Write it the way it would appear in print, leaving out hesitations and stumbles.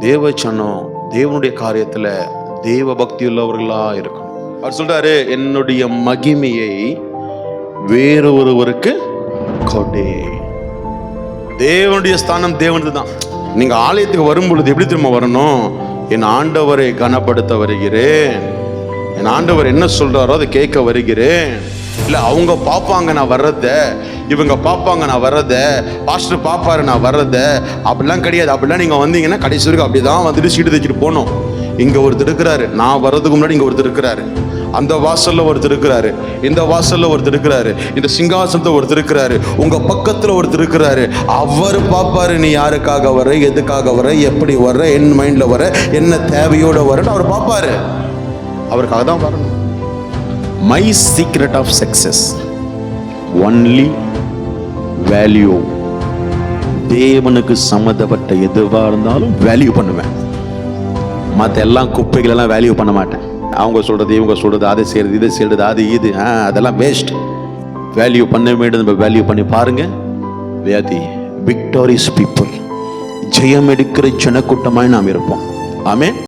தேவ சனம் தேவனுடைய காரியத்துல தேவ பக்தி உள்ளவர்களா இருக்கணும். அவர் சொல்றாரு, என்னுடைய மகிமையை வேறு ஒருவருக்கு கொடே. தேவனுடைய ஸ்தானம் தேவனுக்கு தான். நீங்க ஆலயத்துக்கு வரும் பொழுது எப்படி திரும்ப வரணும்? என் ஆண்டவரை கனப்படுத்த வருகிறேன், என் ஆண்டவர் என்ன சொல்றாரோ அதை கேட்க வருகிறேன். இல்ல அவங்க பார்ப்பாங்க நான் வர்றத, இவங்க பார்ப்பாங்க நான் வர்றத, பாஸ்டர் பார்ப்பாரு நான் வர்றத, அப்படிலாம் கிடையாது. அப்படிலாம் நீங்க வந்தீங்கன்னா கடைசி வரைக்கும் அப்படிதான் வந்துட்டு சீட்டு தைச்சிட்டு போனோம். இங்க ஒருத்தர் இருக்கிறாரு, நான் வர்றதுக்கு முன்னாடி இங்க ஒருத்தர் இருக்கிறாரு, அந்த வாசல்ல ஒருத்தர் இருக்கிறாரு, இந்த வாசல்ல ஒருத்தர் இருக்கிறாரு, இந்த சிங்காசனத்துல ஒருத்தர் இருக்கிறாரு, உங்க பக்கத்துல ஒருத்தர் இருக்கிறாரு. அவர் பார்ப்பாரு நீ யாருக்காக வர, எதுக்காக வர, எப்படி வர, என் மைண்ட்ல வர, என்ன தேவையோட வரன்னு அவர் பார்ப்பாரு. அவருக்காக தான் வரணும். My secret of success only value. தேவனுக்கு சம்மந்தப்பட்ட எதுவாக இருந்தாலும் வேல்யூ பண்ணுவேன். மற்ற எல்லாம் குப்பைகள் எல்லாம் வேல்யூ பண்ண மாட்டேன். அவங்க சொல்றது, இவங்க சொல்றது, அதை செய்யறது, இதை செய்யறது, அது இது அதெல்லாம் வேஸ்ட். வேல்யூ பண்ண வேண்டும். நம்ம வேல்யூ பண்ணி பாருங்க. வியாதி விக்டோரியஸ் பீப்புள், ஜெயம் எடுக்கிற ஜனக்கூட்டமாய் நாம் இருப்போம். ஆமென்.